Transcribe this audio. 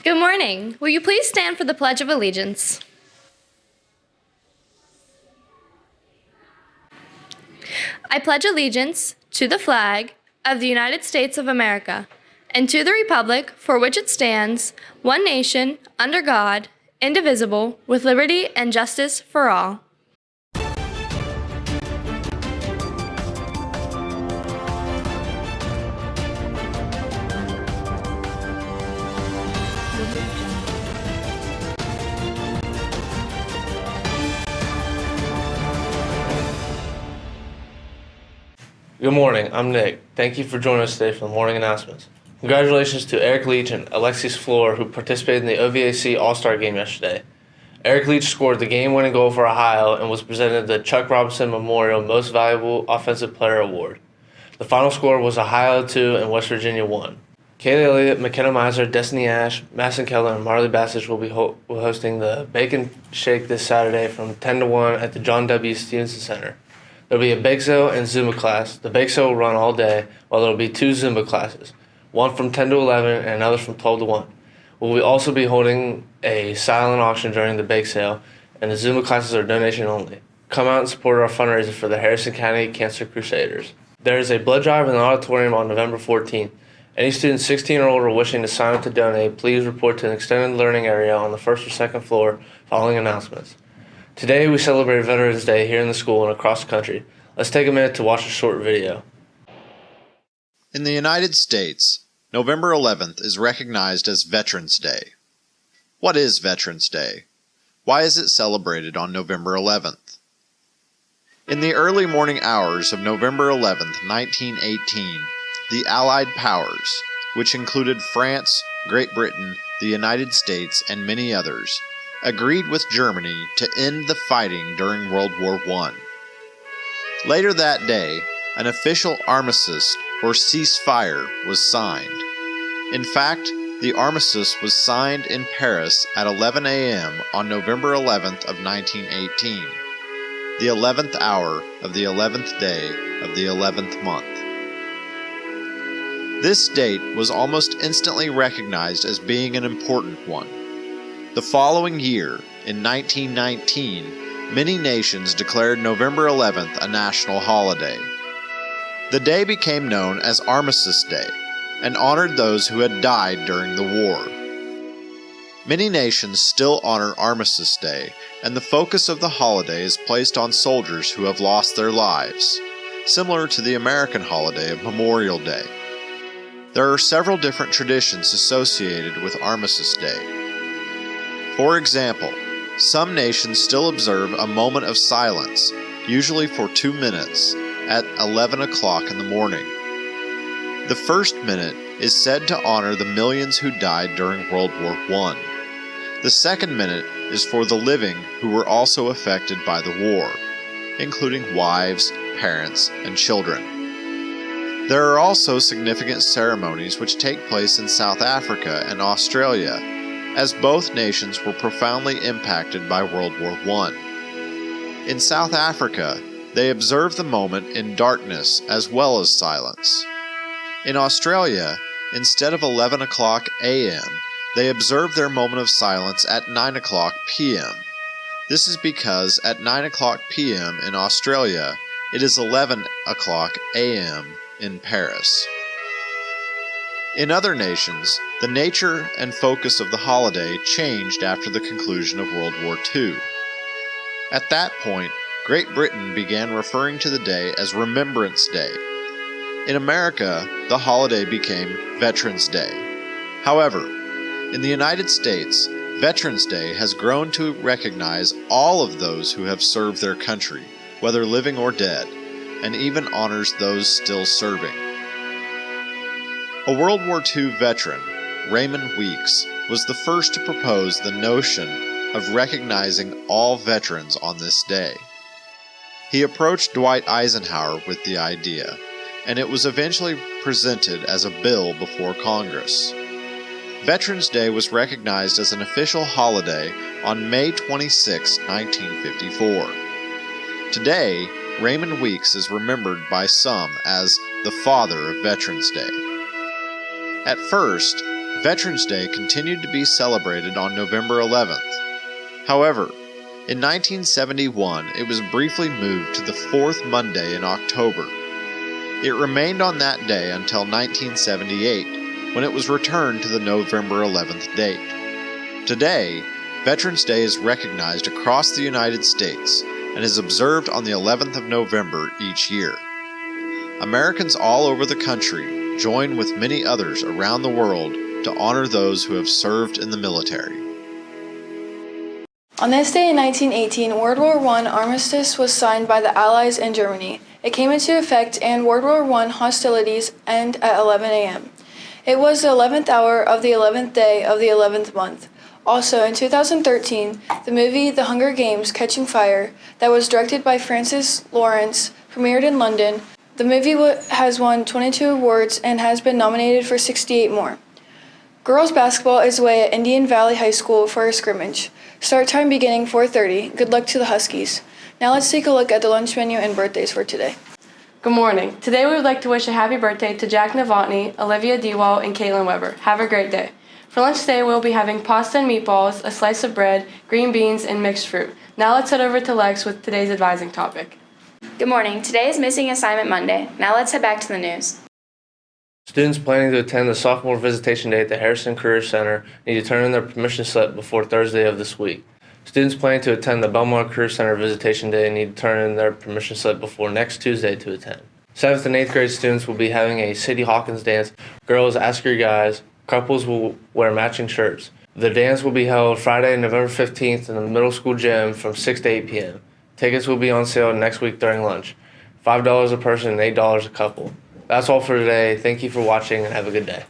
Good morning. Will you please stand for the Pledge of Allegiance? I pledge allegiance to the flag of the United States of America and to the republic for which it stands, one nation, under God, indivisible, with liberty and justice for all. Good morning, I'm Nick. Thank you for joining us today for the morning announcements. Congratulations to Eric Leach and Alexis Floor, who participated in the OVAC All-Star Game yesterday. Eric Leach scored the game-winning goal for Ohio and was presented the Chuck Robinson Memorial Most Valuable Offensive Player Award. The final score was Ohio 2 and West Virginia 1. Kaylee Elliott, McKenna Miser, Destiny Ash, Madison Keller, and Marley Bassage will be hosting the Bacon Shake this Saturday from 10 to 1 at the John W. Stevenson Center. There will be a bake sale and Zumba class. The bake sale will run all day, while there will be 2 Zumba classes, one from 10 to 11 and another from 12 to 1. We will also be holding a silent auction during the bake sale, and the Zumba classes are donation only. Come out and support our fundraiser for the Harrison County Cancer Crusaders. There is a blood drive in the auditorium on November 14th. Any students 16 or older wishing to sign up to donate, please report to an extended learning area on the first or second floor following announcements. Today we celebrate Veterans Day here in the school and across the country. Let's take a minute to watch a short video. In the United States, November 11th is recognized as Veterans Day. What is Veterans Day? Why is it celebrated on November 11th? In the early morning hours of November 11th, 1918, the Allied powers, which included France, Great Britain, the United States, and many others, agreed with Germany to end the fighting during World War I. Later that day, an official armistice or ceasefire was signed. In fact, the armistice was signed in Paris at 11 a.m. on November 11th of 1918, the 11th hour of the 11th day of the 11th month. This date was almost instantly recognized as being an important one. The following year, in 1919, many nations declared November 11th a national holiday. The day became known as Armistice Day and honored those who had died during the war. Many nations still honor Armistice Day, and the focus of the holiday is placed on soldiers who have lost their lives, similar to the American holiday of Memorial Day. There are several different traditions associated with Armistice Day. For example, some nations still observe a moment of silence, usually for 2 minutes, at 11 o'clock in the morning. The first minute is said to honor the millions who died during World War I. The second minute is for the living who were also affected by the war, including wives, parents, and children. There are also significant ceremonies which take place in South Africa and Australia, as both nations were profoundly impacted by World War I. In South Africa, they observe the moment in darkness as well as silence. In Australia, instead of 11 o'clock a.m., they observe their moment of silence at 9 o'clock p.m. This is because at 9 o'clock p.m. in Australia, it is 11 o'clock a.m. in Paris. In other nations, the nature and focus of the holiday changed after the conclusion of World War II. At that point, Great Britain began referring to the day as Remembrance Day. In America, the holiday became Veterans Day. However, in the United States, Veterans Day has grown to recognize all of those who have served their country, whether living or dead, and even honors those still serving. A World War II veteran, Raymond Weeks, was the first to propose the notion of recognizing all veterans on this day. He approached Dwight Eisenhower with the idea, and it was eventually presented as a bill before Congress. Veterans Day was recognized as an official holiday on May 26, 1954. Today, Raymond Weeks is remembered by some as the father of Veterans Day. At first, Veterans Day continued to be celebrated on November 11th. However, in 1971, it was briefly moved to the fourth Monday in October. It remained on that day until 1978, when it was returned to the November 11th date. Today, Veterans Day is recognized across the United States and is observed on the 11th of November each year. Americans all over the country join with many others around the world to honor those who have served in the military. On this day in 1918, World War I armistice was signed by the Allies and Germany. It came into effect and World War I hostilities end at 11 a.m. It was the 11th hour of the 11th day of the 11th month. Also, in 2013, the movie The Hunger Games: Catching Fire, that was directed by Francis Lawrence, premiered in London. The movie has won 22 awards and has been nominated for 68 more. Girls basketball is away at Indian Valley High School for a scrimmage. Start time beginning 4:30. Good luck to the Huskies. Now let's take a look at the lunch menu and birthdays for today. Good morning. Today we would like to wish a happy birthday to Jack Novotny, Olivia Dewall, and Caitlin Weber. Have a great day. For lunch today we'll be having pasta and meatballs, a slice of bread, green beans, and mixed fruit. Now let's head over to Lex with today's advising topic. Good morning. Today is Missing Assignment Monday. Now let's head back to the news. Students planning to attend the sophomore visitation day at the Harrison Career Center need to turn in their permission slip before Thursday of this week. Students planning to attend the Belmont Career Center visitation day need to turn in their permission slip before next Tuesday to attend. 7th and 8th grade students will be having a City Hawkins dance. Girls, ask your guys. Couples will wear matching shirts. The dance will be held Friday, November 15th in the middle school gym from 6 to 8 p.m. Tickets will be on sale next week during lunch. $5 a person and $8 a couple. That's all for today. Thank you for watching and have a good day.